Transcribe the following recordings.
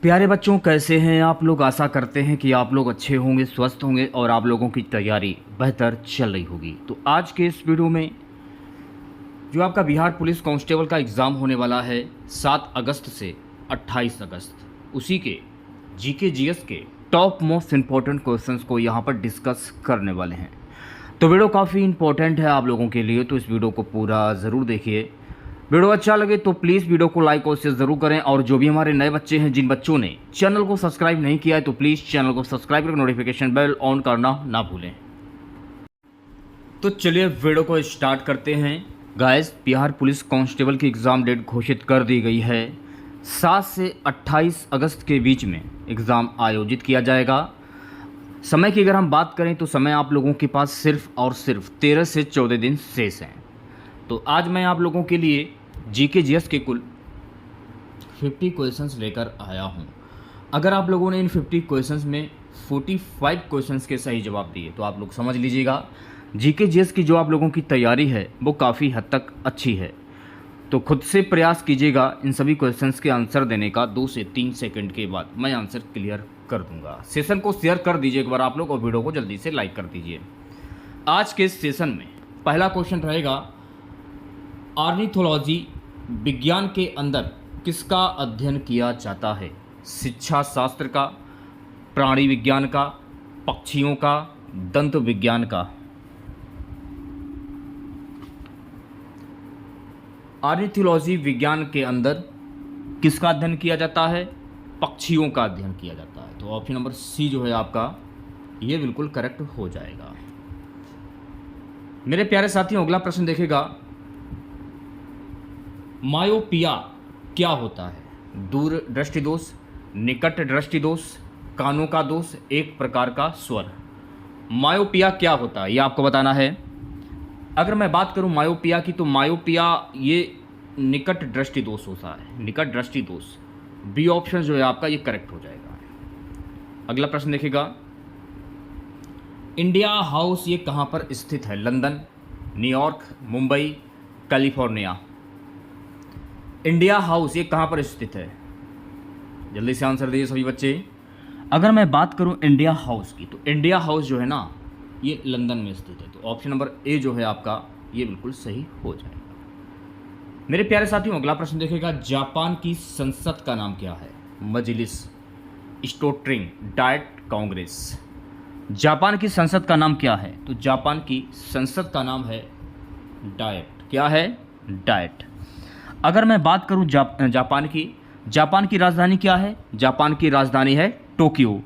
प्यारे बच्चों, कैसे हैं आप लोग। आशा करते हैं कि आप लोग अच्छे होंगे, स्वस्थ होंगे और आप लोगों की तैयारी बेहतर चल रही होगी। तो आज के इस वीडियो में जो आपका बिहार पुलिस कांस्टेबल का एग्ज़ाम होने वाला है 7 अगस्त से 28 अगस्त, उसी के जीके जीएस के टॉप मोस्ट इम्पॉर्टेंट क्वेश्चंस को यहाँ पर डिस्कस करने वाले हैं। तो वीडियो काफ़ी इंपॉर्टेंट है आप लोगों के लिए, तो इस वीडियो को पूरा ज़रूर देखिए। वीडियो अच्छा लगे तो प्लीज़ वीडियो को लाइक और शेयर ज़रूर करें, और जो भी हमारे नए बच्चे हैं, जिन बच्चों ने चैनल को सब्सक्राइब नहीं किया है, तो प्लीज़ चैनल को सब्सक्राइब करके नोटिफिकेशन बेल ऑन करना ना भूलें। तो चलिए वीडियो को स्टार्ट करते हैं। गाइस, बिहार पुलिस कांस्टेबल की एग्ज़ाम डेट घोषित कर दी गई है। 7 से 28 अगस्त के बीच में एग्ज़ाम आयोजित किया जाएगा। समय की अगर हम बात करें तो समय आप लोगों के पास सिर्फ और सिर्फ 13 से 14 दिन शेष हैं। तो आज मैं आप लोगों के लिए जीके जीएस के कुल 50 क्वेश्चंस लेकर आया हूं। अगर आप लोगों ने इन 50 क्वेश्चंस में 45 क्वेश्चंस के सही जवाब दिए तो आप लोग समझ लीजिएगा जीके जीएस की जो आप लोगों की तैयारी है वो काफ़ी हद तक अच्छी है। तो खुद से प्रयास कीजिएगा इन सभी क्वेश्चंस के आंसर देने का। 2 से 3 सेकंड के बाद मैं आंसर क्लियर कर दूंगा। सेशन को शेयर कर दीजिए एक बार आप लोग, और वीडियो को जल्दी से लाइक कर दीजिए। आज के सेशन में पहला क्वेश्चन रहेगा, ऑर्निथोलॉजी विज्ञान के अंदर किसका अध्ययन किया जाता है? शिक्षा शास्त्र का, प्राणी विज्ञान का, पक्षियों का, दंत विज्ञान का। ऑर्निथोलॉजी विज्ञान के अंदर किसका अध्ययन किया जाता है? पक्षियों का अध्ययन किया जाता है। तो ऑप्शन नंबर सी जो है आपका, ये बिल्कुल करेक्ट हो जाएगा। मेरे प्यारे साथियों, अगला प्रश्न देखेगा, मायोपिया क्या होता है? दूर दृष्टि दोष, निकट दृष्टि दोष, कानों का दोष, एक प्रकार का स्वर। मायोपिया क्या होता है ये आपको बताना है। अगर मैं बात करूं मायोपिया की, तो मायोपिया ये निकट दृष्टि दोष होता है, निकट दृष्टि दोष। बी ऑप्शन जो है आपका ये करेक्ट हो जाएगा। अगला प्रश्न देखेगा, इंडिया हाउस ये कहां पर स्थित है? London, New York, Mumbai, California. India house ये कहां पर स्थित है? जल्दी से आंसर दीजिए सभी बच्चे। अगर मैं बात करूं इंडिया हाउस की, तो इंडिया हाउस जो है ना ये लंदन में स्थित है। तो ऑप्शन नंबर ए जो है आपका ये बिल्कुल सही हो जाएगा। मेरे प्यारे साथियों, अगला प्रश्न देखेगा, जापान की संसद का नाम क्या है? मजलिस, स्टोट्रिंग, डाइट, कांग्रेस। जापान की संसद का नाम क्या है? तो जापान की संसद का नाम है डाइट। क्या है? डाइट। अगर मैं बात करूं जापान की राजधानी क्या है? जापान की राजधानी है टोक्यो।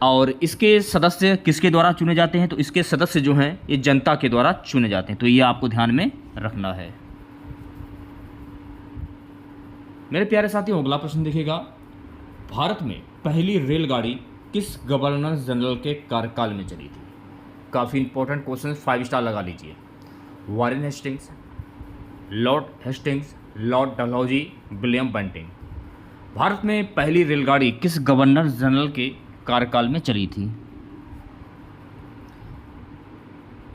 और इसके सदस्य किसके द्वारा चुने जाते हैं? तो इसके सदस्य जो हैं ये जनता के द्वारा चुने जाते हैं। तो ये आपको ध्यान में रखना है। मेरे प्यारे साथियों, अगला प्रश्न देखिएगा, भारत में पहली रेलगाड़ी किस गवर्नर जनरल के कार्यकाल में चली थी? काफ़ी इंपॉर्टेंट क्वेश्चन, 5 स्टार लगा लीजिए। Warren Hastings, Lord Hastings, Lord Dalhousie, William Bentinck. भारत में पहली रेलगाड़ी किस गवर्नर जनरल के कार्यकाल में चली थी?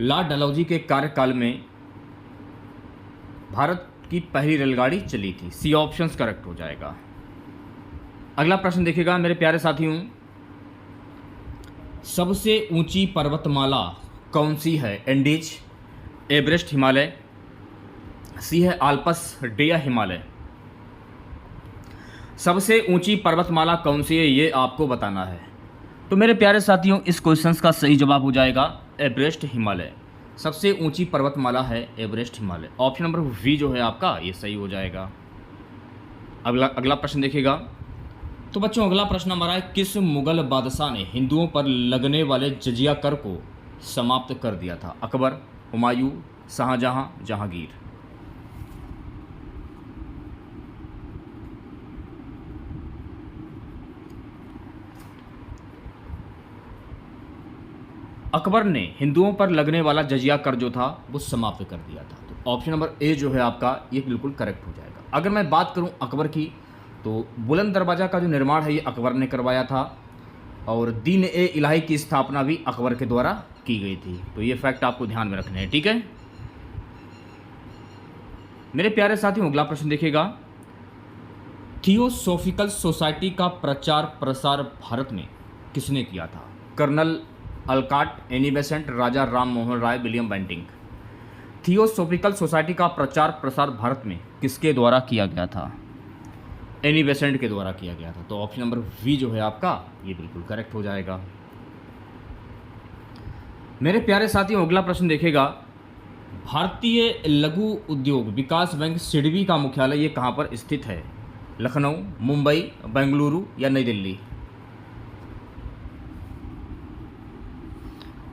लॉर्ड डलहौजी के कार्यकाल में भारत की पहली रेलगाड़ी चली थी। सी ऑप्शन करेक्ट हो जाएगा। अगला प्रश्न देखिएगा मेरे प्यारे साथियों, सबसे ऊंची पर्वतमाला कौन सी है? एंडीज, एवरेस्ट हिमालय, सी है आल्पस, डी है हिमालय। सबसे ऊंची पर्वतमाला कौन सी है ये आपको बताना है। तो मेरे प्यारे साथियों, इस क्वेश्चन का सही जवाब हो जाएगा एवरेस्ट हिमालय। सबसे ऊंची पर्वतमाला है Everest Himalaya. Option number B जो है आपका ये सही हो जाएगा। अगला प्रश्न देखिएगा। तो बच्चों, अगला प्रश्न हमारा है, किस मुगल बादशाह ने हिंदुओं पर लगने वाले जजिया कर को समाप्त कर दिया था? अकबर, हुमायूं, शाहजहां, जहांगीर। अकबर ने हिंदुओं पर लगने वाला जजिया कर जो था वो समाप्त कर दिया था। तो ऑप्शन नंबर ए जो है आपका ये बिल्कुल करेक्ट हो जाएगा। अगर मैं बात करूं अकबर की, तो बुलंद दरवाज़ा का जो निर्माण है ये अकबर ने करवाया था, और दीन ए इलाही की स्थापना भी अकबर के द्वारा की गई थी। तो ये फैक्ट आपको ध्यान में रखने हैं, ठीक है। मेरे प्यारे साथियों, अगला प्रश्न देखिएगा, थियोसॉफिकल सोसाइटी का प्रचार प्रसार भारत में किसने किया था? कर्नल अल्काट, एनी बेसेंट, राजा Ram Mohan Roy, William Bentinck. Theosophical society का प्रचार प्रसार भारत में किसके द्वारा किया गया था? एनी बेसेंट के द्वारा किया गया था। तो ऑप्शन नंबर वी जो है आपका ये बिल्कुल करेक्ट हो जाएगा। मेरे प्यारे साथियों, अगला प्रश्न देखिएगा। भारतीय लघु उद्योग विकास बैंक सिडबी का मुख्यालय ये कहाँ पर स्थित है? लखनऊ, मुंबई, बेंगलुरु या नई दिल्ली?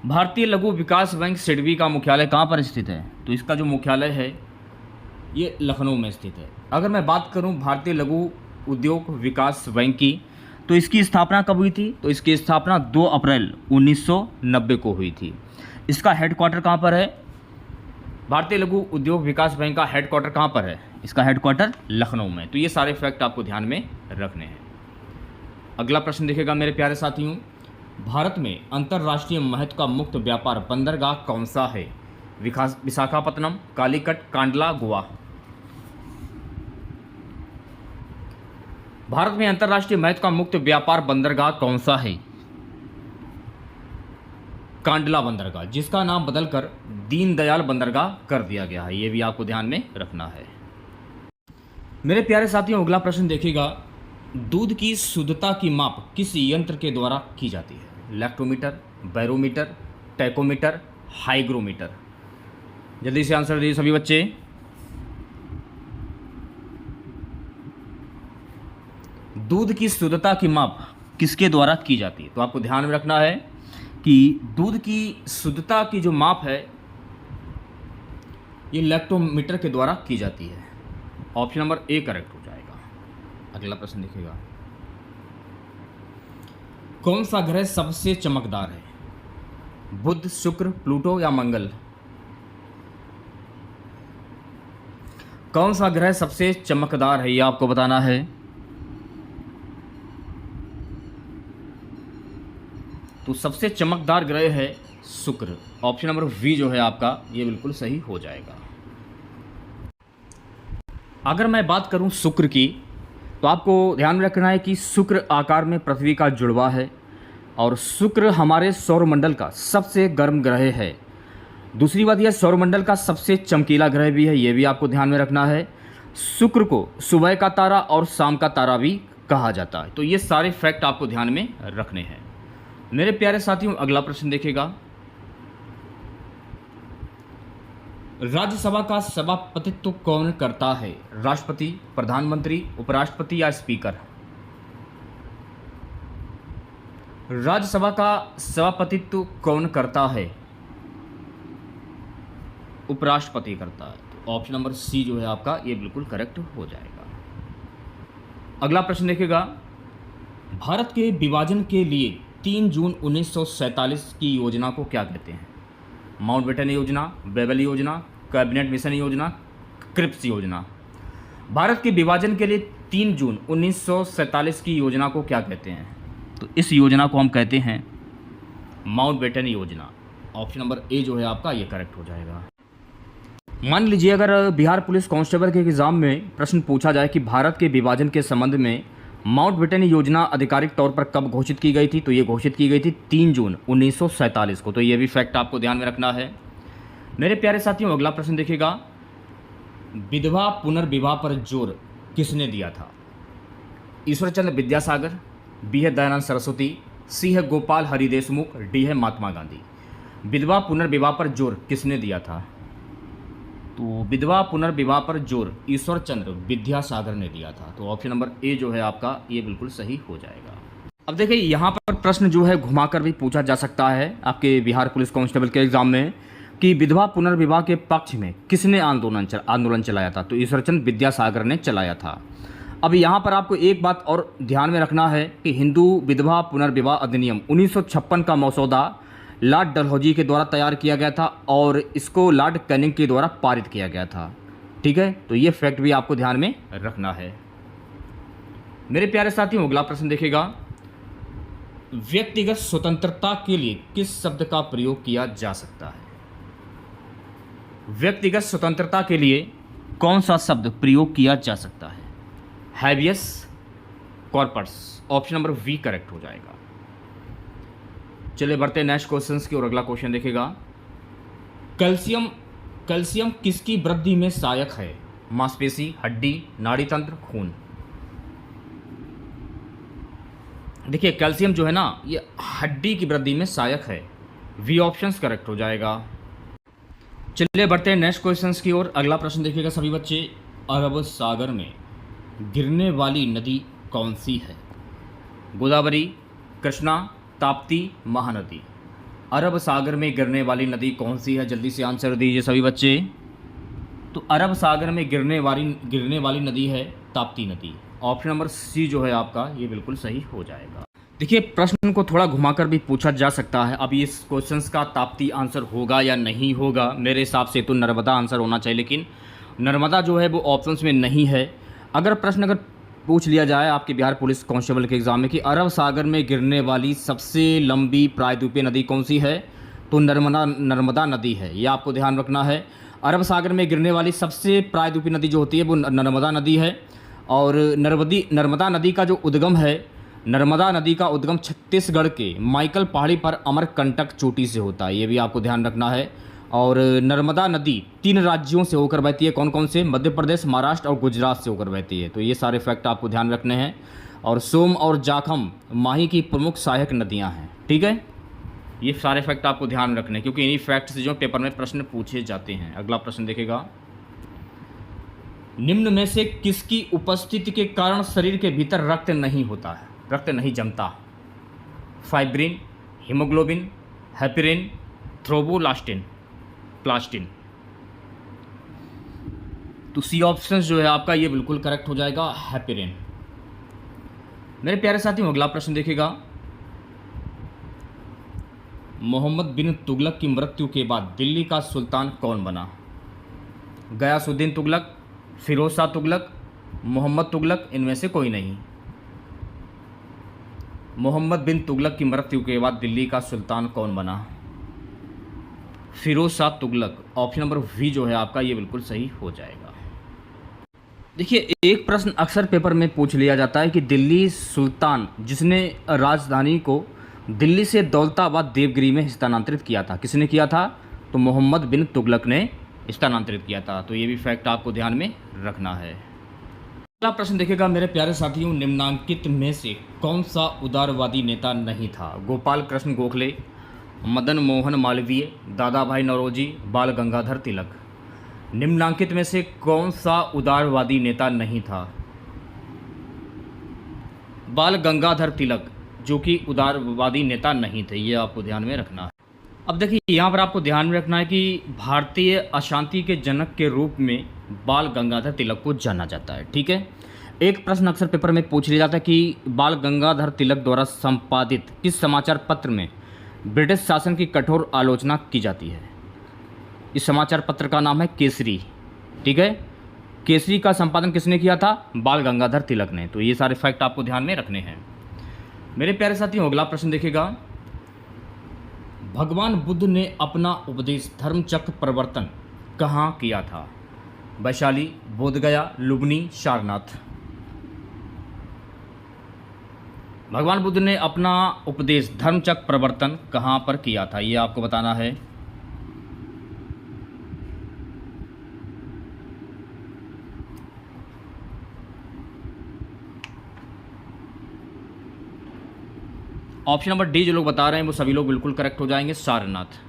भारतीय लघु विकास बैंक सिडबी का मुख्यालय कहाँ पर स्थित है? तो इसका जो मुख्यालय है ये लखनऊ में स्थित है। अगर मैं बात करूं भारतीय लघु उद्योग विकास बैंक की, तो इसकी स्थापना कब हुई थी? तो इसकी स्थापना 2 अप्रैल 1990 को हुई थी। इसका हेडक्वार्टर कहाँ पर है? भारतीय लघु उद्योग विकास बैंक का हेडक्वार्टर कहाँ पर है? इसका हेडक्वार्टर लखनऊ में। तो ये सारे फैक्ट आपको ध्यान में रखने हैं। अगला प्रश्न देखिएगा मेरे प्यारे साथियों। भारत में अंतर्राष्ट्रीय महत्व का मुक्त व्यापार बंदरगाह कौन सा है? विशाखापत्तनम, कालीकट, कांडला, गोवा। भारत में अंतर्राष्ट्रीय महत्व का मुक्त व्यापार बंदरगाह कौन सा है? कांडला बंदरगाह, जिसका नाम बदलकर दीनदयाल बंदरगाह कर दिया गया है। ये भी आपको ध्यान में रखना है। मेरे प्यारे साथियों, अगला प्रश्न देखिएगा। दूध की शुद्धता की माप किस यंत्र के द्वारा की जाती है? Lactometer, barometer, tachometer, hygrometer. जल्दी से आंसर दीजिए सभी बच्चे। दूध की शुद्धता की माप किसके द्वारा की जाती है? तो आपको ध्यान में रखना है कि दूध की शुद्धता की जो माप है ये लैक्टोमीटर के द्वारा की जाती है। ऑप्शन नंबर ए करेक्ट हो जाएगा। अगला प्रश्न देखिएगा। कौन सा ग्रह सबसे चमकदार है? बुध, शुक्र, प्लूटो या मंगल? कौन सा ग्रह सबसे चमकदार है ये आपको बताना है। तो सबसे चमकदार ग्रह है शुक्र। ऑप्शन नंबर वी जो है आपका ये बिल्कुल सही हो जाएगा। अगर मैं बात करूं शुक्र की, तो आपको ध्यान में रखना है कि शुक्र आकार में पृथ्वी का जुड़वा है और शुक्र हमारे सौरमंडल का सबसे गर्म ग्रह है। दूसरी बात यह सौरमंडल का सबसे चमकीला ग्रह भी है। ये भी आपको ध्यान में रखना है। शुक्र को सुबह का तारा और शाम का तारा भी कहा जाता है। तो ये सारे फैक्ट आपको ध्यान में रखने हैं। मेरे प्यारे साथियों, अगला प्रश्न देखिएगा। राज्यसभा का सभापतित्व कौन करता है? राष्ट्रपति, प्रधानमंत्री, उपराष्ट्रपति या स्पीकर? राज्यसभा का सभापतित्व कौन करता है? उपराष्ट्रपति करता है। तो ऑप्शन नंबर सी जो है आपका ये बिल्कुल करेक्ट हो जाएगा। अगला प्रश्न देखिएगा। भारत के विभाजन के लिए 3 जून 1947 की योजना को क्या कहते हैं? माउंटबेटन योजना, बेबल योजना, कैबिनेट मिशन योजना, क्रिप्स योजना। भारत के विभाजन के लिए 3 जून 1947 की योजना को क्या कहते हैं? तो इस योजना को हम कहते हैं माउंटबेटन योजना। ऑप्शन नंबर ए जो है आपका ये करेक्ट हो जाएगा। मान लीजिए अगर बिहार पुलिस कांस्टेबल के एग्जाम में प्रश्न पूछा जाए कि भारत के विभाजन के संबंध में माउंटबेटन योजना आधिकारिक तौर पर कब घोषित की गई थी? तो ये घोषित की गई थी 3 जून 1947 को। तो ये भी फैक्ट आपको ध्यान में रखना है। मेरे प्यारे साथियों, अगला प्रश्न देखिएगा। विधवा पुनर्विवाह पर जोर किसने दिया था? ईश्वरचंद्र विद्यासागर, बी है दयानंद सरस्वती, सी है गोपाल हरि देशमुख, डी है महात्मा गांधी। विधवा पुनर्विवाह पर जोर किसने दिया था? तो विधवा पुनर्विवाह पर जोर ईश्वरचंद्र विद्यासागर ने दिया था। तो ऑप्शन नंबर ए जो है आपका ये बिल्कुल सही हो जाएगा। अब देखिए यहाँ पर प्रश्न जो है घुमाकर भी पूछा जा सकता है आपके बिहार पुलिस कांस्टेबल के एग्जाम में कि विधवा पुनर्विवाह के पक्ष में किसने आंदोलन चलाया था? तो ईश्वरचंद्र विद्यासागर ने चलाया था। अब यहाँ पर आपको एक बात और ध्यान में रखना है कि हिंदू विधवा पुनर्विवाह अधिनियम 1956 का मसौदा लॉर्ड डलहौजी के द्वारा तैयार किया गया था और इसको लॉर्ड कैनिंग के द्वारा पारित किया गया था। ठीक है, तो ये फैक्ट भी आपको ध्यान में रखना है। मेरे प्यारे साथियों, अगला प्रश्न देखिएगा। व्यक्तिगत स्वतंत्रता के लिए किस शब्द का प्रयोग किया जा सकता है? व्यक्तिगत स्वतंत्रता के लिए कौन सा शब्द प्रयोग किया जा सकता है? Habeas corpus. Option number B correct हो जाएगा। चलिए बढ़ते हैं नेक्स्ट क्वेश्चंस की और अगला क्वेश्चन देखेगा, कैल्शियम कैल्शियम किसकी वृद्धि में सहायक है? मांसपेशी, हड्डी, नाड़ी तंत्र, खून। देखिए कैल्शियम जो है ना ये हड्डी की वृद्धि में सहायक है। वी ऑप्शंस करेक्ट हो जाएगा। चलिए बढ़ते हैं नेक्स्ट क्वेश्चंस की ओर। अगला प्रश्न देखिएगा सभी बच्चे, अरब सागर में गिरने वाली नदी कौन सी है? गोदावरी, कृष्णा, ताप्ती, महानदी। अरब सागर में गिरने वाली नदी कौन सी है? जल्दी से आंसर दीजिए सभी बच्चे। तो अरब सागर में गिरने वाली नदी है ताप्ती नदी। ऑप्शन नंबर सी जो है आपका ये बिल्कुल सही हो जाएगा। देखिए प्रश्न को थोड़ा घुमाकर भी पूछा जा सकता है। अब इस क्वेश्चंस का ताप्ती आंसर होगा या नहीं होगा, मेरे हिसाब से तो नर्मदा आंसर होना चाहिए, लेकिन नर्मदा जो है वो ऑप्शंस में नहीं है। अगर पूछ लिया जाए आपके बिहार पुलिस कांस्टेबल के एग्ज़ाम में कि अरब सागर में गिरने वाली सबसे लंबी प्रायद्वीपीय नदी कौन सी है, तो नर्मदा नदी है। ये आपको ध्यान रखना है। अरब सागर में गिरने वाली सबसे प्रायद्वीपीय नदी जो होती है वो नर्मदा नदी है। और नर्मदा नदी का जो उद्गम है, नर्मदा नदी का उद्गम छत्तीसगढ़ के माइकल पहाड़ी पर अमरकंटक चोटी से होता है। ये भी आपको ध्यान रखना है। और नर्मदा नदी 3 राज्यों से होकर बहती है। कौन कौन से? मध्य प्रदेश, महाराष्ट्र और गुजरात से होकर बहती है। तो ये सारे फैक्ट आपको ध्यान रखने हैं। और सोम और जाखम माही की प्रमुख सहायक नदियां हैं। ठीक है, ये सारे फैक्ट आपको ध्यान रखने हैं क्योंकि इन्हीं फैक्ट से जो पेपर में प्रश्न पूछे जाते हैं। अगला प्रश्न देखेगा, निम्न में से किसकी उपस्थिति के कारण शरीर के भीतर रक्त नहीं होता है, रक्त नहीं जमता? Fibrin, haemoglobin, heparin, thromboplastin. तो सी ऑप्शन जो है आपका ये बिल्कुल करेक्ट हो जाएगा, हेपेरिन। मेरे प्यारे साथियों अगला प्रश्न देखिएगा, मोहम्मद बिन तुगलक की मृत्यु के बाद दिल्ली का सुल्तान कौन बना? गयासुद्दीन तुगलक, फिरोज शाह तुगलक, मोहम्मद तुगलक, इनमें से कोई नहीं। मोहम्मद बिन तुगलक की मृत्यु के बाद दिल्ली का सुल्तान कौन बना? Firoz Shah Tughlaq. Option number B जो है आपका ये बिल्कुल सही हो जाएगा। देखिए एक प्रश्न अक्सर पेपर में पूछ लिया जाता है कि दिल्ली सुल्तान जिसने राजधानी को दिल्ली से दौलताबाद देवगिरी में स्थानांतरित किया था, किसने किया था? तो मोहम्मद बिन तुगलक ने स्थानांतरित किया था। तो ये भी फैक्ट आपको ध्यान में रखना है। अगला प्रश्न देखिएगा मेरे प्यारे साथियों, निम्नांकित में से कौन सा उदारवादी नेता नहीं था? गोपाल कृष्ण गोखले, मदन मोहन मालवीय, दादा भाई नौरोजी, बाल गंगाधर तिलक। निम्नांकित में से कौन सा उदारवादी नेता नहीं था? बाल गंगाधर तिलक जो कि उदारवादी नेता नहीं थे। ये आपको ध्यान में रखना है। अब देखिए यहाँ पर आपको ध्यान में रखना है कि भारतीय अशांति के जनक के रूप में बाल गंगाधर तिलक को जाना जाता है। ठीक है, एक प्रश्न अक्सर पेपर में पूछ लिया जाता है कि बाल गंगाधर तिलक द्वारा संपादित किस समाचार पत्र में ब्रिटिश शासन की कठोर आलोचना की जाती है? इस समाचार पत्र का नाम है केसरी। ठीक है, केसरी का संपादन किसने किया था? बाल गंगाधर तिलक ने। तो ये सारे फैक्ट आपको ध्यान में रखने हैं। मेरे प्यारे साथियों अगला प्रश्न देखिएगा, भगवान बुद्ध ने अपना उपदेश धर्मचक्र प्रवर्तन कहाँ किया था? वैशाली, बोधगया, लुम्बिनी, सारनाथ। भगवान बुद्ध ने अपना उपदेश धर्मचक्र प्रवर्तन कहाँ पर किया था? ये आपको बताना है। ऑप्शन नंबर डी जो लोग बता रहे हैं वो सभी लोग बिल्कुल करेक्ट हो जाएंगे, सारनाथ।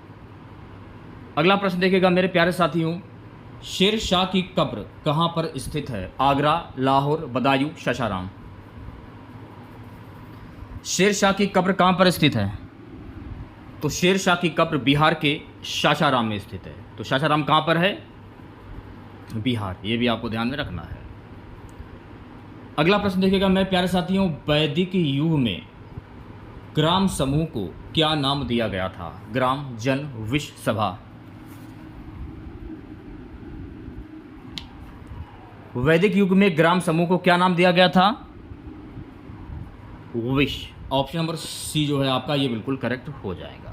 अगला प्रश्न देखिएगा मेरे प्यारे साथियों, शेर शाह की कब्र कहाँ पर स्थित है? आगरा, लाहौर, बदायूं, सासाराम। शेर शाह की कब्र कहाँ पर स्थित है? तो शेर शाह की कब्र बिहार के सासाराम में स्थित है। तो सासाराम कहाँ पर है? बिहार। ये भी आपको ध्यान में रखना है। अगला प्रश्न देखिएगा मेरे प्यारे साथियों, वैदिक युग में ग्राम समूह को क्या नाम दिया गया था? ग्राम, जन, विश्व, सभा। वैदिक युग में ग्राम समूह को क्या नाम दिया गया था? विश्व। ऑप्शन नंबर सी जो है आपका ये बिल्कुल करेक्ट हो जाएगा।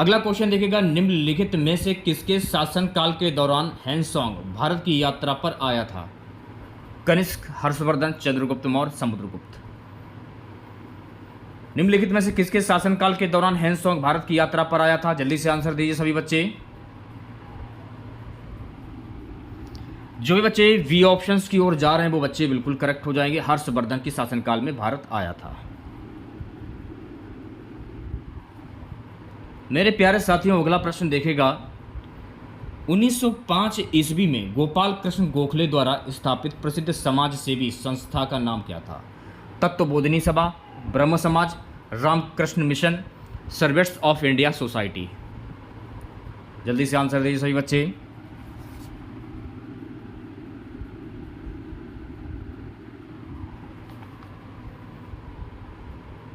अगला क्वेश्चन देखिएगा, निम्नलिखित में से किसके शासनकाल के दौरान हैंसोंग भारत की यात्रा पर आया था? कनिष्क, हर्षवर्धन, चंद्रगुप्त मौर्य, समुद्रगुप्त। निम्नलिखित में से किसके शासनकाल के दौरान हैंसोंग भारत की यात्रा पर आया था? जल्दी से आंसर दीजिए सभी बच्चे। जो भी बच्चे वी ऑप्शंस की ओर जा रहे हैं वो बच्चे बिल्कुल करेक्ट हो जाएंगे। हर्षवर्धन की शासनकाल में भारत आया था। मेरे प्यारे साथियों, अगला प्रश्न देखेगा 1905 ईस्वी में गोपाल कृष्ण गोखले द्वारा स्थापित प्रसिद्ध समाज सेवी संस्था का नाम क्या था? Tattvabodhini Sabha, Brahmo Samaj, Ramakrishna mission, servants of India society. जल्दी से आंसर दीजिए सभी बच्चे।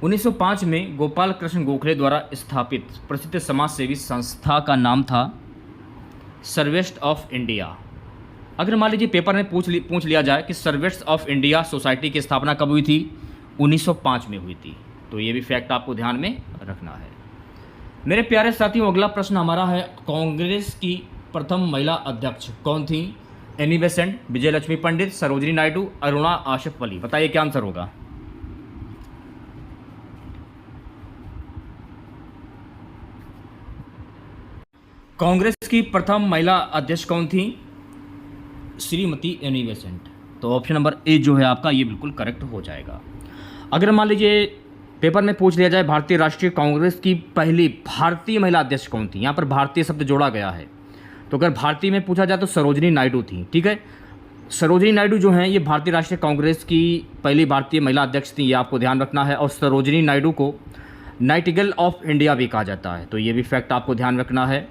उन्नीस सौ 5 में गोपाल कृष्ण गोखले द्वारा स्थापित प्रसिद्ध समाज सेवी संस्था का नाम था सर्वेंट्स ऑफ इंडिया। अगर मान लीजिए पेपर में पूछ लिया जाए कि सर्वेंट्स ऑफ इंडिया सोसाइटी की स्थापना कब हुई थी? 1905 में हुई थी। तो ये भी फैक्ट आपको ध्यान में रखना है। मेरे प्यारे साथियों, अगला प्रश्न हमारा है कांग्रेस की प्रथम महिला अध्यक्ष कौन थी? एनी बेसेंट, विजय लक्ष्मी पंडित, सरोजिनी नायडू, अरुणा आसफ अली। बताइए क्या आंसर होगा। कांग्रेस की प्रथम महिला अध्यक्ष कौन थी? Shrimati Annie Besant. तो ऑप्शन नंबर ए जो है आपका ये बिल्कुल करेक्ट हो जाएगा। अगर मान लीजिए पेपर में पूछ लिया जाए भारतीय राष्ट्रीय कांग्रेस की पहली भारतीय महिला अध्यक्ष कौन थी? यहाँ पर भारतीय शब्द जोड़ा गया है। तो अगर भारतीय में पूछा जाए तो सरोजिनी नायडू थी। ठीक है, सरोजिनी नायडू जो हैं ये भारतीय राष्ट्रीय कांग्रेस की पहली भारतीय महिला अध्यक्ष थी, ये आपको ध्यान रखना है। और सरोजिनी नायडू को नाइटिंगेल ऑफ इंडिया भी कहा जाता है। तो ये भी फैक्ट आपको ध्यान रखना है।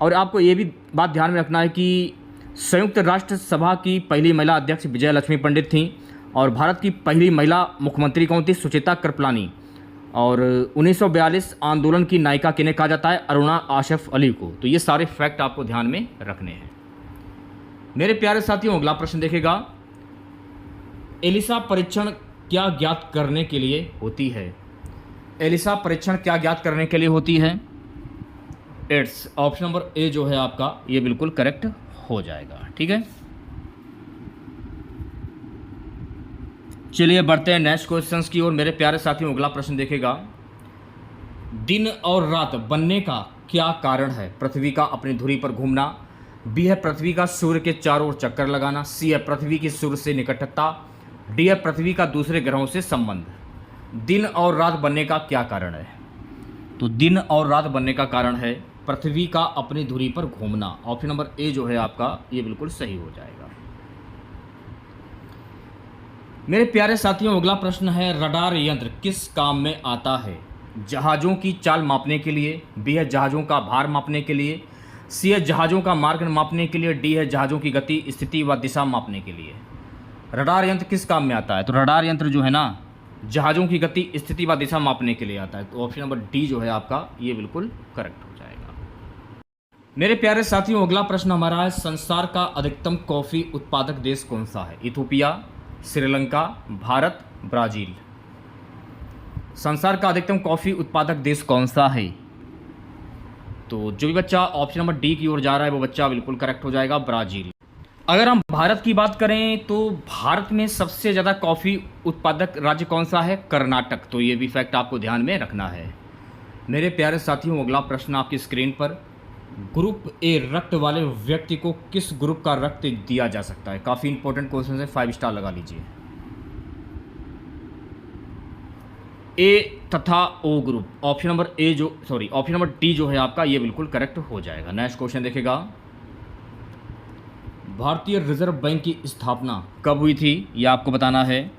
और आपको ये भी बात ध्यान में रखना है कि संयुक्त राष्ट्र सभा की पहली महिला अध्यक्ष विजय लक्ष्मी पंडित थीं। और भारत की पहली महिला मुख्यमंत्री कौन थी? सुचेता कृपलानी। और 1942 आंदोलन की नायिका किन्हें कहा जाता है? अरुणा आसफ अली को। तो ये सारे फैक्ट आपको ध्यान में रखने हैं। मेरे प्यारे साथियों, अगला प्रश्न देखेगा एलिसा परीक्षण क्या ज्ञात करने के लिए होती है? एलिसा परीक्षण क्या ज्ञात करने के लिए होती है? एड्स। ऑप्शन नंबर ए जो है आपका ये बिल्कुल करेक्ट हो जाएगा। ठीक है, चलिए बढ़ते हैं नेक्स्ट क्वेश्चंस की ओर। मेरे प्यारे साथियों, अगला प्रश्न देखेगा दिन और रात बनने का क्या कारण है? पृथ्वी का अपनी धुरी पर घूमना, बी है पृथ्वी का सूर्य के चारों ओर चक्कर लगाना, सी है पृथ्वी की सूर्य से निकटता, डी है पृथ्वी का दूसरे ग्रहों से संबंध। दिन और रात बनने का क्या कारण है? तो दिन और रात बनने का कारण है पृथ्वी का अपनी धुरी पर घूमना। ऑप्शन नंबर ए जो है आपका ये बिल्कुल सही हो जाएगा। मेरे प्यारे साथियों, अगला प्रश्न है रडार यंत्र किस काम में आता है? जहाज़ों की चाल मापने के लिए, बी है जहाज़ों का भार मापने के लिए, सी है जहाज़ों का मार्ग मापने के लिए, डी है जहाज़ों की गति, स्थिति व दिशा मापने के लिए। रडार यंत्र किस काम में आता है? तो रडार यंत्र जो है ना जहाज़ों की गति, स्थिति व दिशा मापने के लिए आता है। तो ऑप्शन नंबर डी जो है आपका ये बिल्कुल करेक्ट हो जाएगा। मेरे प्यारे साथियों, अगला प्रश्न हमारा है संसार का अधिकतम कॉफ़ी उत्पादक देश कौन सा है? Ethiopia, Sri Lanka, Bharat, Brazil. संसार का अधिकतम कॉफ़ी उत्पादक देश कौन सा है? तो जो भी बच्चा ऑप्शन नंबर डी की ओर जा रहा है वो बच्चा बिल्कुल करेक्ट हो जाएगा, ब्राज़ील। अगर हम भारत की बात करें तो भारत में सबसे ज़्यादा कॉफ़ी उत्पादक राज्य कौन सा है? कर्नाटक। तो ये भी फैक्ट आपको ध्यान में रखना है। मेरे प्यारे साथियों, अगला प्रश्न आपकी स्क्रीन पर ग्रुप ए रक्त वाले व्यक्ति को किस ग्रुप का रक्त दिया जा सकता है? काफ़ी इंपॉर्टेंट क्वेश्चन है, 5 स्टार लगा लीजिए। ए तथा O group. Option number D जो है आपका ये बिल्कुल करेक्ट हो जाएगा। नेक्स्ट क्वेश्चन देखेगा भारतीय रिजर्व बैंक की स्थापना कब हुई थी? ये आपको बताना है।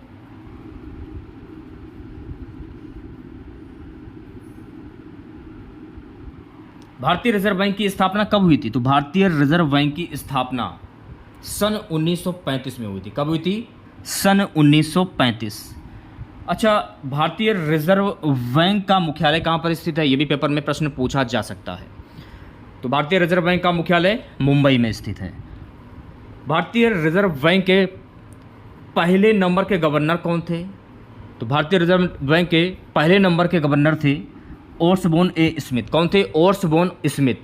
भारतीय रिजर्व बैंक की स्थापना कब हुई थी? तो भारतीय रिजर्व बैंक की स्थापना सन 1935 में हुई थी। कब हुई थी? सन 1935। अच्छा, भारतीय रिजर्व बैंक का मुख्यालय कहाँ पर स्थित है? ये भी पेपर में प्रश्न पूछा जा सकता है। तो भारतीय रिजर्व बैंक का मुख्यालय मुंबई में स्थित है। भारतीय रिजर्व बैंक के पहले नंबर के गवर्नर कौन थे? तो भारतीय रिजर्व बैंक के पहले नंबर के गवर्नर थे ओर्सबोन ए स्मिथ। कौन थे? ओर्सबोन स्मिथ।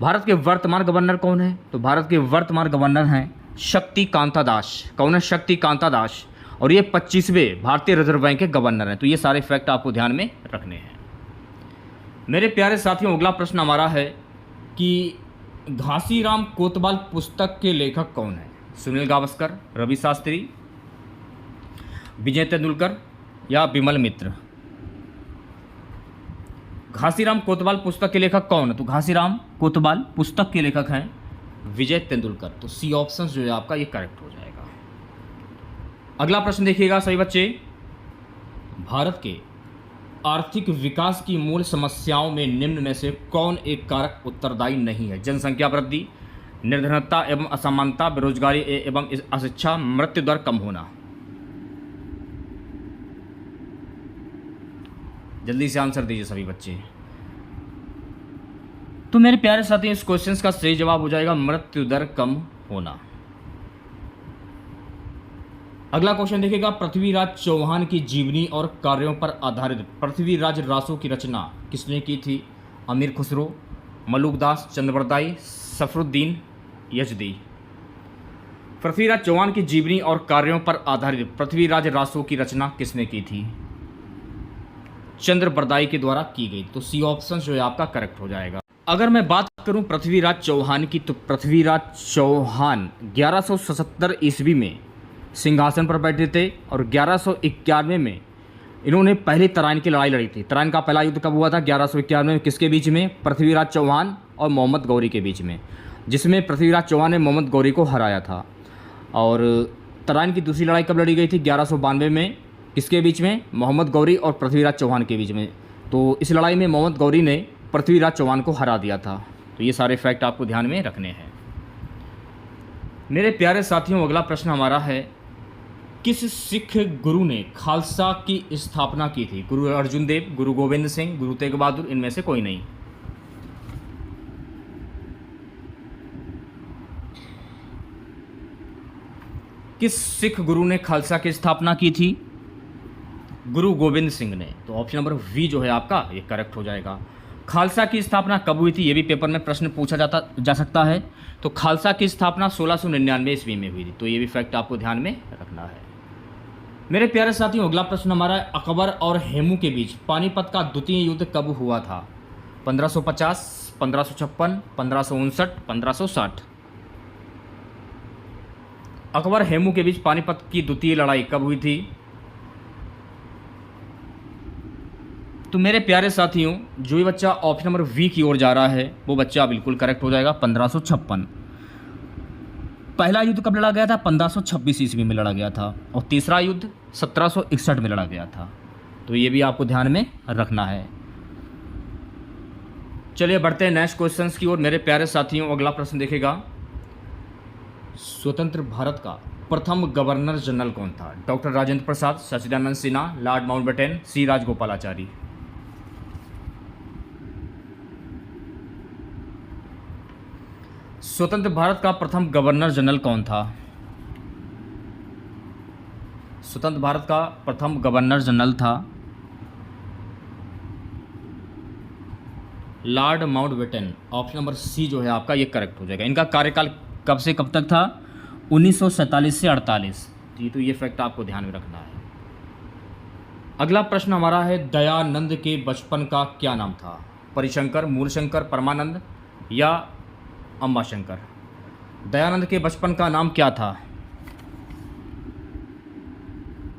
भारत के वर्तमान गवर्नर कौन है? तो भारत के वर्तमान गवर्नर हैं शक्ति कांता दास। कौन है? शक्ति कांता दास। और ये 25वें भारतीय रिजर्व बैंक के गवर्नर हैं। तो ये सारे फैक्ट आपको ध्यान में रखने हैं। मेरे प्यारे साथियों, अगला प्रश्न हमारा है कि घासीराम कोतवाल पुस्तक के लेखक कौन है? सुनील गावस्कर, रवि शास्त्री, विजय तेंदुलकर या विमल मित्र? घासीराम कोतवाल पुस्तक के लेखक कौन है? तो घासीराम कोतवाल पुस्तक के लेखक हैं विजय तेंदुलकर। तो सी ऑप्शन जो है आपका ये करेक्ट हो जाएगा। अगला प्रश्न देखिएगा सभी बच्चे, भारत के आर्थिक विकास की मूल समस्याओं में निम्न में से कौन एक कारक उत्तरदायी नहीं है? जनसंख्या वृद्धि, निर्धनता एवं असमानता, बेरोजगारी एवं अशिक्षा, मृत्यु दर कम होना। जल्दी से आंसर दीजिए सभी बच्चे। तो मेरे प्यारे साथी, इस क्वेश्चन का सही जवाब हो जाएगा मृत्यु दर कम होना। अगला क्वेश्चन देखिएगा, पृथ्वीराज चौहान की जीवनी और कार्यों पर आधारित पृथ्वीराज रासो की रचना किसने की थी? अमीर खुसरो, मलुकदास, चंद्रबरदाई, सफरुद्दीन यजदी। पृथ्वीराज चौहान की जीवनी और कार्यों पर आधारित पृथ्वीराज रासो की रचना किसने की थी? चंद्रबरदाई के द्वारा की गई। तो सी ऑप्शन जो है आपका करेक्ट हो जाएगा। अगर मैं बात करूं पृथ्वीराज चौहान की, तो पृथ्वीराज चौहान 1177 ईस्वी में सिंहासन पर बैठे थे और 1191 में इन्होंने पहली तराइन की लड़ाई लड़ी थी। तराइन का पहला युद्ध कब हुआ था? 1191 में। किसके बीच में? पृथ्वीराज चौहान और मोहम्मद गौरी के बीच में, जिसमें पृथ्वीराज चौहान ने मोहम्मद गौरी को हराया था। और तराइन की दूसरी लड़ाई कब लड़ी गई थी? 1192 में। किसके बीच में? मोहम्मद गौरी और पृथ्वीराज चौहान के बीच में। तो इस लड़ाई में मोहम्मद गौरी ने पृथ्वीराज चौहान को हरा दिया था। तो ये सारे फैक्ट आपको ध्यान में रखने हैं। मेरे प्यारे साथियों, अगला प्रश्न हमारा है, किस सिख गुरु ने खालसा की स्थापना की थी? गुरु अर्जुन देव, गुरु गोविंद सिंह, गुरु तेग बहादुर, इनमें से कोई नहीं। किस सिख गुरु ने खालसा की स्थापना की थी? गुरु गोविंद सिंह ने। तो ऑप्शन नंबर वी जो है आपका ये करेक्ट हो जाएगा। खालसा की स्थापना कब हुई थी? ये भी पेपर में प्रश्न पूछा जा सकता है। तो खालसा की स्थापना 1699 ईस्वी में हुई थी। तो ये भी फैक्ट आपको ध्यान में रखना है। मेरे प्यारे साथियों, अगला प्रश्न हमारा है, अकबर और हेमू के बीच पानीपत का द्वितीय युद्ध कब हुआ था? 1550, 1556, 1559, 1560। अकबर हेमू के बीच पानीपत की द्वितीय लड़ाई कब हुई थी? तो मेरे प्यारे साथियों, जो भी बच्चा ऑप्शन नंबर वी की ओर जा रहा है वो बच्चा बिल्कुल करेक्ट हो जाएगा। 1556। पहला युद्ध कब लड़ा गया था? 1526 ईस्वी में लड़ा गया था। और तीसरा युद्ध 1761 में लड़ा गया था। तो ये भी आपको ध्यान में रखना है। चलिए बढ़ते हैं नेक्स्ट क्वेश्चंस की ओर। मेरे प्यारे साथियों, अगला प्रश्न देखेगा, स्वतंत्र भारत का प्रथम गवर्नर जनरल कौन था? Doctor Rajendra Prasad, Sachidanand Sinha, Lord Mountbatten, सी राजगोपालाचारी। स्वतंत्र भारत का प्रथम गवर्नर जनरल कौन था? स्वतंत्र भारत का प्रथम गवर्नर जनरल था Lord Mountbatten. Option number C जो है आपका ये करेक्ट हो जाएगा। इनका कार्यकाल कब से कब तक था? 1947 से 48। तो ये फैक्ट आपको ध्यान में रखना है। अगला प्रश्न हमारा है, दयानंद के बचपन का क्या नाम था? परिशंकर, मूलशंकर, परमानंद या अंबाशंकर? दयानंद के बचपन का नाम क्या था?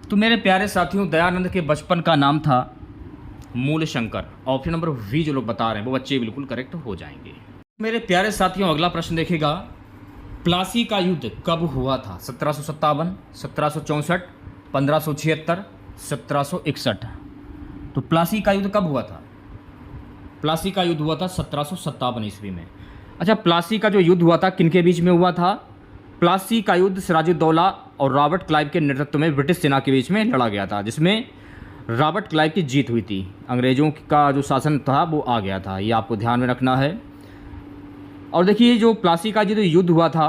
तो मेरे प्यारे साथियों, दयानंद के बचपन का नाम था मूलशंकर। ऑप्शन नंबर वी जो लोग बता रहे हैं वो बच्चे बिल्कुल करेक्ट हो जाएंगे। मेरे प्यारे साथियों, अगला प्रश्न देखेगा, प्लासी का युद्ध कब हुआ था? 1757, 1764, 1576, 1761। तो प्लासी का युद्ध कब हुआ था? प्लासी का युद्ध हुआ था 1757 ईस्वी में। अच्छा, प्लासी का जो युद्ध हुआ था किनके बीच में हुआ था? प्लासी का युद्ध सिराजुद्दौला और रॉबर्ट क्लाइव के नेतृत्व में ब्रिटिश सेना के बीच में लड़ा गया था, जिसमें रॉबर्ट क्लाइव की जीत हुई थी। अंग्रेज़ों का जो शासन था वो आ गया था। ये आपको ध्यान में रखना है। और देखिए, जो प्लासी का जो युद्ध हुआ था,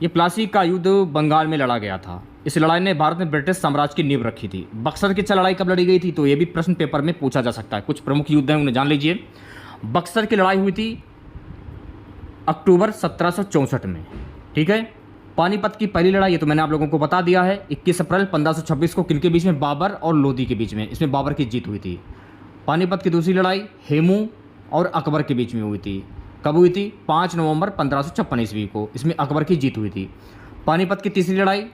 ये प्लासी का युद्ध बंगाल में लड़ा गया था। इस लड़ाई ने भारत में ब्रिटिश साम्राज्य की नींव रखी थी। बक्सर की लड़ाई कब लड़ी गई थी? तो ये भी प्रश्न पेपर में पूछा जा सकता है। कुछ प्रमुख युद्ध हैं उन्हें जान लीजिए। बक्सर की लड़ाई हुई थी अक्टूबर 1764 में, ठीक है। पानीपत की पहली लड़ाई, ये तो मैंने आप लोगों को बता दिया है, 21 अप्रैल 1526 को किनके बीच में? बाबर और लोदी के बीच में, इसमें बाबर की जीत हुई थी। पानीपत की दूसरी लड़ाई हेमू और अकबर के बीच में हुई थी। कब हुई थी? 5 नवंबर 1556 ईस्वी को, इसमें अकबर की जीत हुई थी। पानीपत की तीसरी लड़ाई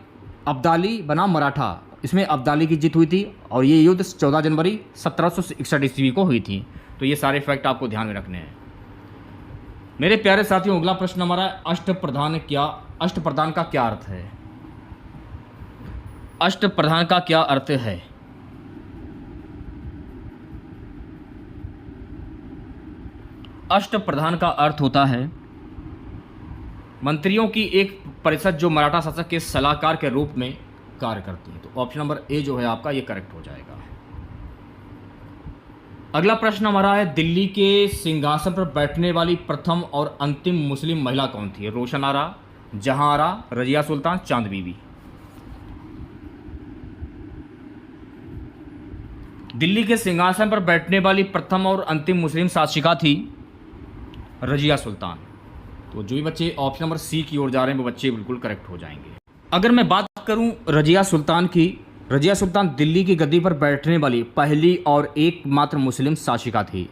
अब्दाली बनाम मराठा, इसमें अब्दाली की जीत हुई थी और ये युद्ध 14 जनवरी 1761 ईस्वी को हुई थी। तो ये सारे फैक्ट आपको ध्यान में रखने हैं। मेरे प्यारे साथियों, अगला प्रश्न हमारा अष्टप्रधान का क्या अर्थ है? अष्टप्रधान का क्या अर्थ है? अष्टप्रधान का अर्थ होता है मंत्रियों की एक परिषद जो मराठा शासक के सलाहकार के रूप में कार्य करती है। तो ऑप्शन नंबर ए जो है आपका ये करेक्ट हो जाएगा। अगला प्रश्न हमारा है दिल्ली के सिंहासन पर बैठने वाली प्रथम और अंतिम मुस्लिम महिला कौन थी? रोशन आरा, जहां आरा, रजिया सुल्तान, चांद बीबी। दिल्ली के सिंहासन पर बैठने वाली प्रथम और अंतिम मुस्लिम शासिका थी रजिया सुल्तान। तो जो भी बच्चे ऑप्शन नंबर सी की ओर जा रहे हैं वो बच्चे बिल्कुल करेक्ट हो जाएंगे। अगर मैं बात करूं रजिया सुल्तान की, रजिया सुल्तान दिल्ली की गद्दी पर बैठने वाली पहली और एकमात्र मुस्लिम शासिका थी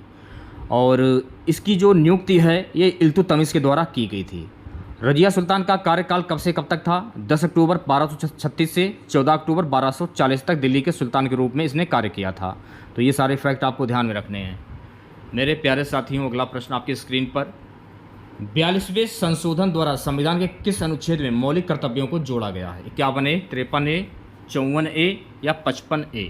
और इसकी जो नियुक्ति है ये इल्तुतमिश के द्वारा की गई थी। रजिया सुल्तान का कार्यकाल कब से कब तक था? 10 अक्टूबर 1236 से 14 अक्टूबर 1240 तक दिल्ली के सुल्तान के रूप में इसने कार्य किया था। तो ये सारे फैक्ट आपको ध्यान में रखने हैं। मेरे प्यारे साथियों, अगला प्रश्न आपकी स्क्रीन पर 42वें संशोधन द्वारा संविधान के किस अनुच्छेद में मौलिक कर्तव्यों को जोड़ा गया है? 51A, 53A, 54A या 55A?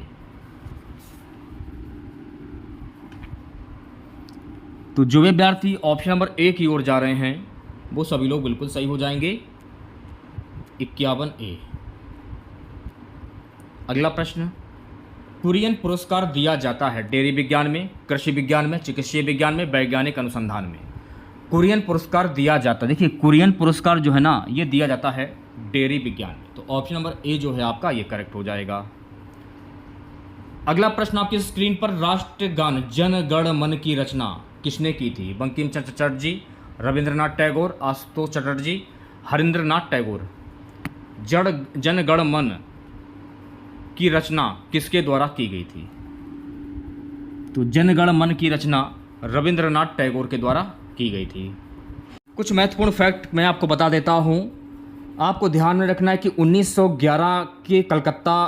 तो जो विद्यार्थी ऑप्शन नंबर ए की ओर जा रहे हैं वो सभी लोग बिल्कुल सही हो जाएंगे, 51A। अगला प्रश्न, कुरियन पुरस्कार दिया जाता है डेयरी विज्ञान में, कृषि विज्ञान में, चिकित्सीय विज्ञान में, वैज्ञानिक अनुसंधान में। कुरियन पुरस्कार दिया जाता है, देखिए कुरियन पुरस्कार जो है ना ये दिया जाता है डेयरी विज्ञान में। तो ऑप्शन नंबर ए जो है आपका ये करेक्ट हो जाएगा। अगला प्रश्न आपकी स्क्रीन पर, राष्ट्रगान जन गण मन की रचना किसने की थी? बंकिम चंद्र चटर्जी, रविंद्रनाथ टैगोर, आशुतोष चटर्जी, हरिंद्रनाथ टैगोर। जन गण मन की रचना किसके द्वारा की गई थी? तो जन गण मन की रचना रविंद्रनाथ टैगोर के द्वारा की गई थी। कुछ महत्वपूर्ण फैक्ट मैं आपको बता देता हूँ। आपको ध्यान में रखना है कि 1911 के कलकत्ता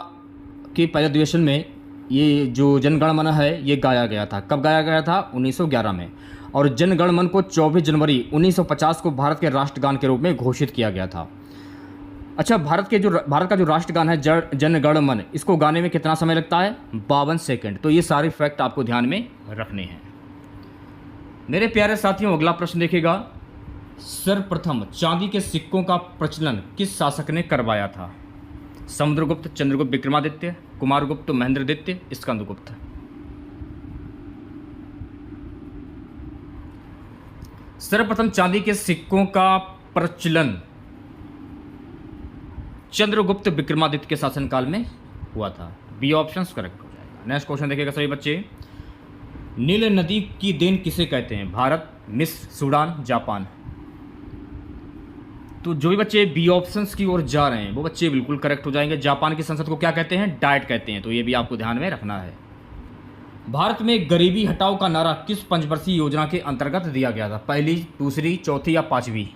के पहले अधिवेशन में ये जो जनगण मन है ये गाया गया था। कब गाया गया था? 1911 में। और जनगण मन को 24 जनवरी 1950 को भारत के राष्ट्रगान के रूप में घोषित किया गया था। अच्छा, भारत का जो राष्ट्रगान है जनगण मन, इसको गाने में कितना समय लगता है? 52 सेकंड। तो ये सारे फैक्ट आपको ध्यान में रखने हैं। मेरे प्यारे साथियों, अगला प्रश्न देखिएगा, सर्वप्रथम चांदी के सिक्कों का प्रचलन किस शासक ने करवाया था? समुद्रगुप्त, चंद्रगुप्त विक्रमादित्य, कुमारगुप्त, महेंद्रगुप्त, स्कंदगुप्त। सर्वप्रथम चांदी के सिक्कों का प्रचलन चंद्रगुप्त विक्रमादित्य के शासनकाल में हुआ था। बी ऑप्शन करेक्ट हो जाएगा। नेक्स्ट क्वेश्चन देखिएगा सभी बच्चे, नील नदी की देन किसे कहते हैं? भारत, मिस्र, सूडान, जापान। तो जो भी बच्चे बी ऑप्शंस की ओर जा रहे हैं वो बच्चे बिल्कुल करेक्ट हो जाएंगे। जापान की संसद को क्या कहते हैं? डाइट कहते हैं। तो ये भी आपको ध्यान में रखना है। भारत में गरीबी हटाओ का नारा किस पंचवर्षीय योजना के अंतर्गत दिया गया था? पहली, दूसरी, चौथी या पांचवी?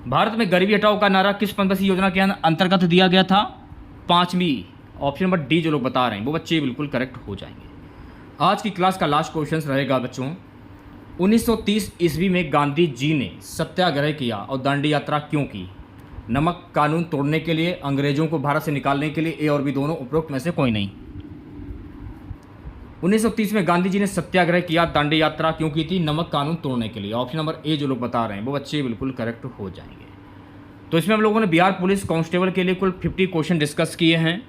भारत में गरीबी हटाओ का नारा किस पंचवर्षीय योजना के अंतर्गत दिया गया था? पांचवी। ऑप्शन नंबर डी जो लोग बता रहे हैं वो बच्चे बिल्कुल करेक्ट हो जाएंगे। आज की क्लास का लास्ट क्वेश्चन रहेगा बच्चों, 1930 ईस्वी में गांधी जी ने सत्याग्रह किया और दांडी यात्रा क्यों की? नमक कानून तोड़ने के लिए, अंग्रेजों को भारत से निकालने के लिए, ए और बी दोनों, उपरोक्त में से कोई नहीं। 1930 में गांधी जी ने सत्याग्रह किया, दांडी यात्रा क्यों की थी? नमक कानून तोड़ने के लिए। ऑप्शन नंबर ए जो लोग बता रहे हैं वो बच्चे बिल्कुल करेक्ट हो जाएंगे। तो इसमें हम लोगों ने बिहार पुलिस कांस्टेबल के लिए कुल 50 क्वेश्चन डिस्कस किए हैं।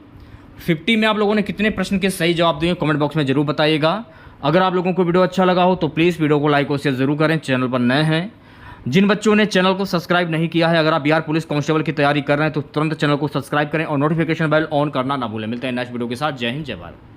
50 में आप लोगों ने कितने प्रश्न के सही जवाब दिए कमेंट बॉक्स में जरूर बताइएगा। अगर आप लोगों को वीडियो अच्छा लगा हो तो प्लीज़ वीडियो को लाइक और शेयर जरूर करें। चैनल पर नए हैं, जिन बच्चों ने चैनल को सब्सक्राइब नहीं किया है, अगर आप बिहार पुलिस कांस्टेबल की तैयारी कर रहे हैं तो तुरंत चैनल को सब्सक्राइब करें और नोटिफिकेशन बेल ऑन करना ना भूलें। मिलते हैं नेक्स्ट वीडियो के साथ। जय हिंद, जय भारत।